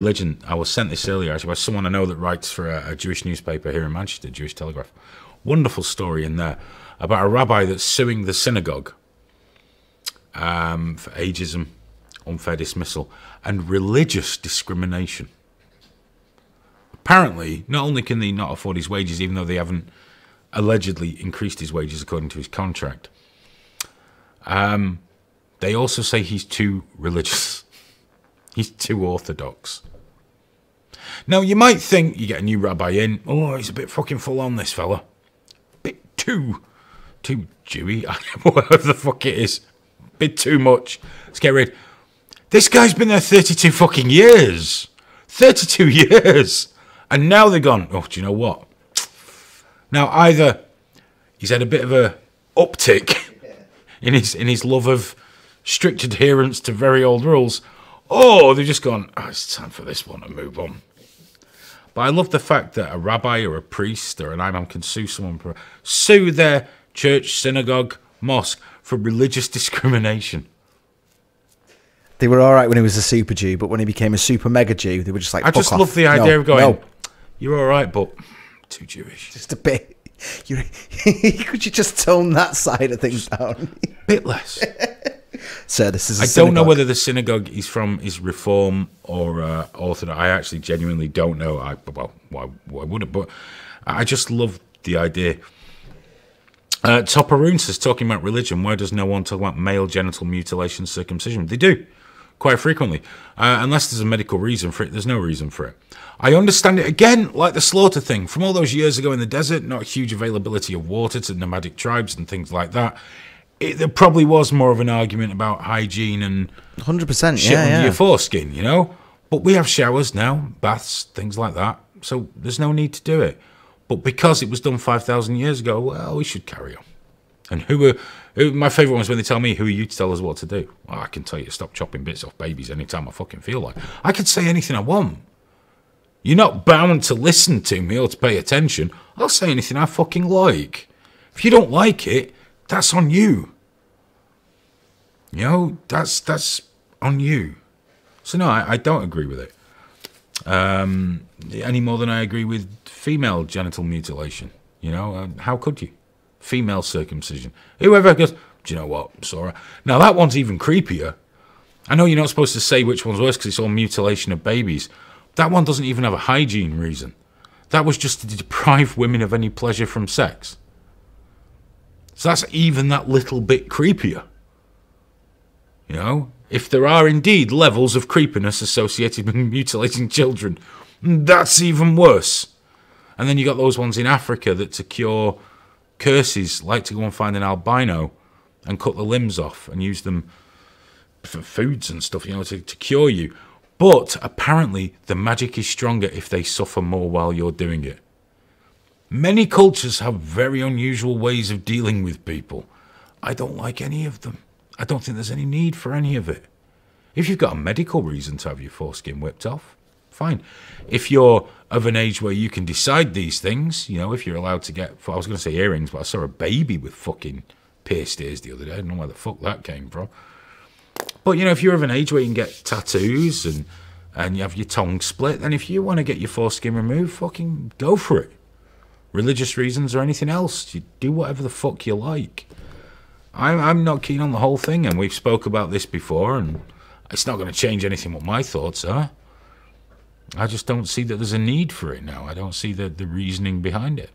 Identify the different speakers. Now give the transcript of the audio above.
Speaker 1: religion. I was sent this earlier actually by someone I know that writes for a Jewish newspaper here in Manchester, Jewish Telegraph. Wonderful story in there about a rabbi that's suing the synagogue for ageism, unfair dismissal, and religious discrimination. Apparently, not only can they not afford his wages, even though they haven't allegedly increased his wages according to his contract, they also say he's too religious. He's too orthodox. Now, you might think you get a new rabbi in, oh, he's a bit fucking full on, this fella. Bit too Jewy, whatever the fuck it is. Bit too much. Let's get rid. This guy's been there 32 fucking years. 32 years. And now they're gone, oh, do you know what? Now, either he's had a bit of a uptick in his love of strict adherence to very old rules, or they've just gone, oh, it's time for this one to move on. But I love the fact that a rabbi or a priest or an imam can sue their church, synagogue, mosque for religious discrimination.
Speaker 2: They were all right when he was a super Jew, but when he became a super mega Jew, they were just like,
Speaker 1: I
Speaker 2: fuck
Speaker 1: just
Speaker 2: off.
Speaker 1: love the idea of going,
Speaker 2: no.
Speaker 1: You're all right, but too Jewish.
Speaker 2: Just a bit. Could you just tone that side of things down?
Speaker 1: Bit less.
Speaker 2: Sir, this is a
Speaker 1: I
Speaker 2: synagogue.
Speaker 1: don't know whether the synagogue is Reform or Orthodox. I actually genuinely don't know. Well, why would it? But I just love the idea. Topperoon says, talking about religion, why does no one talk about male genital mutilation, circumcision? They do, quite frequently. Unless there's a medical reason for it, there's no reason for it. I understand it, again, like the slaughter thing. From all those years ago in the desert, not a huge availability of water to nomadic tribes and things like that. There probably was more of an argument about hygiene and
Speaker 2: 100%,
Speaker 1: shit under your foreskin, you know? But we have showers now, baths, things like that. So there's no need to do it. But because it was done 5,000 years ago, well, we should carry on. And my favourite one is when they tell me, who are you to tell us what to do? Well, I can tell you to stop chopping bits off babies anytime I fucking feel like. I can say anything I want. You're not bound to listen to me or to pay attention. I'll say anything I fucking like. If you don't like it, that's on you. You know, that's on you. So no, I don't agree with it. Any more than I agree with female genital mutilation. You know, how could you? Female circumcision. Whoever goes, do you know what? It's all right. Now that one's even creepier. I know you're not supposed to say which one's worse because it's all mutilation of babies. That one doesn't even have a hygiene reason. That was just to deprive women of any pleasure from sex. So that's even that little bit creepier. You know, if there are indeed levels of creepiness associated with mutilating children, that's even worse. And then you got those ones in Africa that to cure curses like to go and find an albino and cut the limbs off and use them for foods and stuff, you know, to cure you. But apparently the magic is stronger if they suffer more while you're doing it. Many cultures have very unusual ways of dealing with people. I don't like any of them. I don't think there's any need for any of it. If you've got a medical reason to have your foreskin whipped off, fine. If you're of an age where you can decide these things, you know, if you're allowed to get, I was going to say earrings, but I saw a baby with fucking pierced ears the other day. I don't know where the fuck that came from. But, you know, if you're of an age where you can get tattoos and you have your tongue split, then if you want to get your foreskin removed, fucking go for it. Religious reasons or anything else, you do whatever the fuck you like. I'm not keen on the whole thing, and we've spoke about this before, and it's not going to change anything what my thoughts are. I just don't see that there's a need for it now. I don't see the reasoning behind it.